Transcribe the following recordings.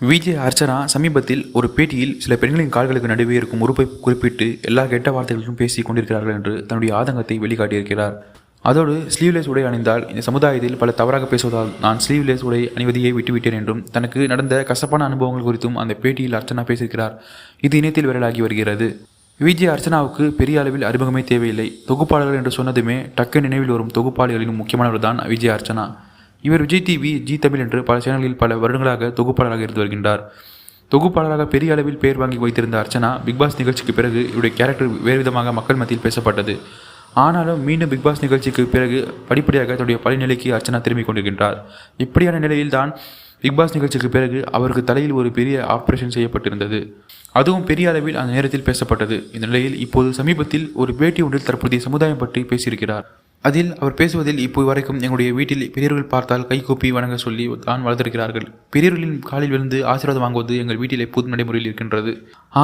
விஜய் அர்ச்சனா சமீபத்தில் ஒரு பேட்டியில் சில பெண்களின் கால்களுக்கு நடுவே இருக்கும் உறுப்பை குறிப்பிட்டு எல்லா கெட்ட வார்த்தைகளுக்கும் பேசிக் கொண்டிருக்கிறார்கள் என்று தன்னுடைய ஆதங்கத்தை வெளிக்காட்டியிருக்கிறார். அதோடு ஸ்லீவ்லெஸ் உடை அணிந்தால் இந்த சமுதாயத்தில் பல தவறாக பேசுவதால் நான் ஸ்லீவ்லெஸ் உடை அணிவதையே விட்டுவிட்டேன் என்றும் தனக்கு நடந்த கசப்பான அனுபவங்கள் குறித்தும் அந்த பேட்டியில் அர்ச்சனா பேசியிருக்கிறார். இது இணையத்தில் வைரலாகி வருகிறது. விஜய் அர்ச்சனாவுக்கு பெரிய அளவில் அறிமுகமே தேவையில்லை. தொகுப்பாளர்கள் என்று சொன்னதுமே டக்கு நினைவில் வரும் தொகுப்பாளிகளிலும் முக்கியமானவர் தான் விஜய் அர்ச்சனா. இவர் விஜய் டிவி, ஜி தமிழ் என்று பல சேனல்களில் பல வருடங்களாக தொகுப்பாளராக இருந்து வருகின்றார். தொகுப்பாளராக பெரிய அளவில் பெயர் வாங்கி வைத்திருந்த அர்ச்சனா பிக்பாஸ் நிகழ்ச்சிக்கு பிறகு இவருடைய கேரக்டர் வேறு விதமாக மக்கள் மத்தியில் பேசப்பட்டது. ஆனாலும் மீண்டும் பிக்பாஸ் நிகழ்ச்சிக்கு பிறகு படிப்படியாக தன்னுடைய பழைய நிலைக்கு அர்ச்சனா திரும்பிக் கொண்டிருக்கின்றார். இப்படியான நிலையில் தான் பிக்பாஸ் நிகழ்ச்சிக்கு பிறகு அவருக்கு தலையில் ஒரு பெரிய ஆபரேஷன் செய்யப்பட்டிருந்தது. அதுவும் பெரிய அளவில் அந்த நேரத்தில் பேசப்பட்டது. இந்த நிலையில் இப்போது சமீபத்தில் ஒரு பேட்டி ஒன்றில் தற்போதைய சமுதாயம் பற்றி பேசியிருக்கிறார். அதில் அவர் பேசுவதில் இப்போ வரைக்கும் எங்களுடைய வீட்டில் பெரியவர்கள் பார்த்தால் கைகூப்பி வணங்க சொல்லி தான் வளர்த்திருக்கிறார்கள். பெரியவர்களின் காலில் விழுந்து ஆசீர்வாதம் வாங்குவது எங்கள் வீட்டில் எப்போதும் நடைமுறையில் இருக்கின்றது.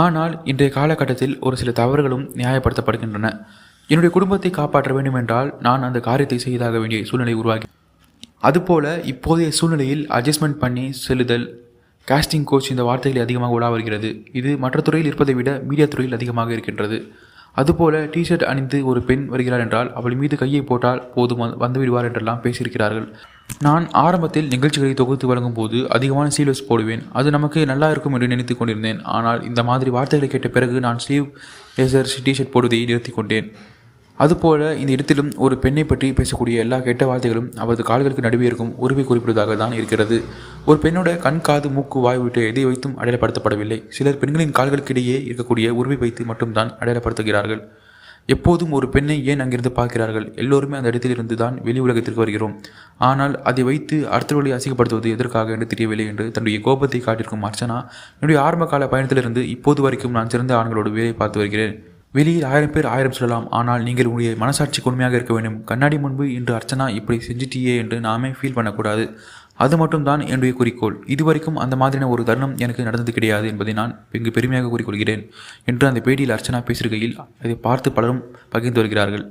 ஆனால் இன்றைய காலகட்டத்தில் ஒரு சில தவறுகளும் நியாயப்படுத்தப்படுகின்றன. என்னுடைய குடும்பத்தை காப்பாற்ற வேண்டுமென்றால் நான் அந்த காரியத்தை செய்தாக வேண்டிய சூழ்நிலை உருவாகி, அதுபோல இப்போதைய சூழ்நிலையில் அட்ஜஸ்ட்மெண்ட் பண்ணி செல்லுதல், காஸ்டிங் கோச் இந்த வார்த்தைகள் அதிகமாக உலா வருகிறது. இது மற்ற துறையில் இருப்பதை விட மீடியா துறையில் அதிகமாக இருக்கின்றது. அதுபோல டிஷர்ட் அணிந்து ஒரு பெண் வருகிறார் என்றால் அவள் மீது கையை போட்டால் போதும் வந்து விடுவார் என்றெல்லாம் பேசியிருக்கிறார்கள். நான் ஆரம்பத்தில் நிகழ்ச்சிகளை தொகுத்து வழங்கும் போது அதிகமான ஸ்லீவ்லெஸ் போடுவேன். அது நமக்கு நல்லா இருக்கும் என்று நினைத்து கொண்டிருந்தேன். ஆனால் இந்த மாதிரி வார்த்தைகளை கேட்ட பிறகு நான் ஸ்லீவ் லேசர் டிஷர்ட் போடுவதை நிறுத்தி கொண்டேன். அதுபோல இந்த இடத்திலும் ஒரு பெண்ணை பற்றி பேசக்கூடிய எல்லா கெட்ட வார்த்தைகளும் அவரது கால்களுக்கு நடுவே இருக்கும் உருவை குறிப்பிடுவதாக தான் இருக்கிறது. ஒரு பெண்ணோட கண், காது, மூக்கு, வாய் விட்டு எதை வைத்தும் அடையாளப்படுத்தப்படவில்லை. சிலர் பெண்களின் கால்களுக்கு இடையே இருக்கக்கூடிய உருவை வைத்து மட்டும்தான் அடையாளப்படுத்துகிறார்கள். எப்போதும் ஒரு பெண்ணை ஏன் அங்கிருந்து பார்க்கிறார்கள்? எல்லோருமே அந்த இடத்திலிருந்து தான் வெளி உலகத்திற்கு வருகிறோம். ஆனால் அதை வைத்து அடுத்தவர்களை அசிங்கப்படுத்துவது எதற்காக என்று தெரியவில்லை என்று தன்னுடைய கோபத்தை காட்டியிருக்கும் அர்ச்சனா, என்னுடைய ஆரம்ப கால பயணத்திலிருந்து இப்போது வரைக்கும் நான் சிறந்த ஆண்களோடு வேலை பார்த்து வருகிறேன். வெளியில் 1000 பேர் 1000 சொல்லலாம். ஆனால் நீங்கள் உங்களுடைய மனசாட்சி உண்மையாக இருக்க வேண்டும். கண்ணாடி முன்பு இன்று அர்ச்சனா இப்படி செஞ்சிட்டியே என்று நாமே ஃபீல் பண்ணக்கூடாது. அது மட்டும்தான் என்னுடைய குறிக்கோள். இதுவரைக்கும் அந்த மாதிரியான ஒரு தருணம் எனக்கு நடந்தது கிடையாது என்பதை நான் இங்கு பெருமையாக கூறிக்கொள்கிறேன் என்று அந்த பேட்டியில் அர்ச்சனா பேசியிருக்கையில் அதை பார்த்து பலரும் பகிர்ந்து வருகிறார்கள்.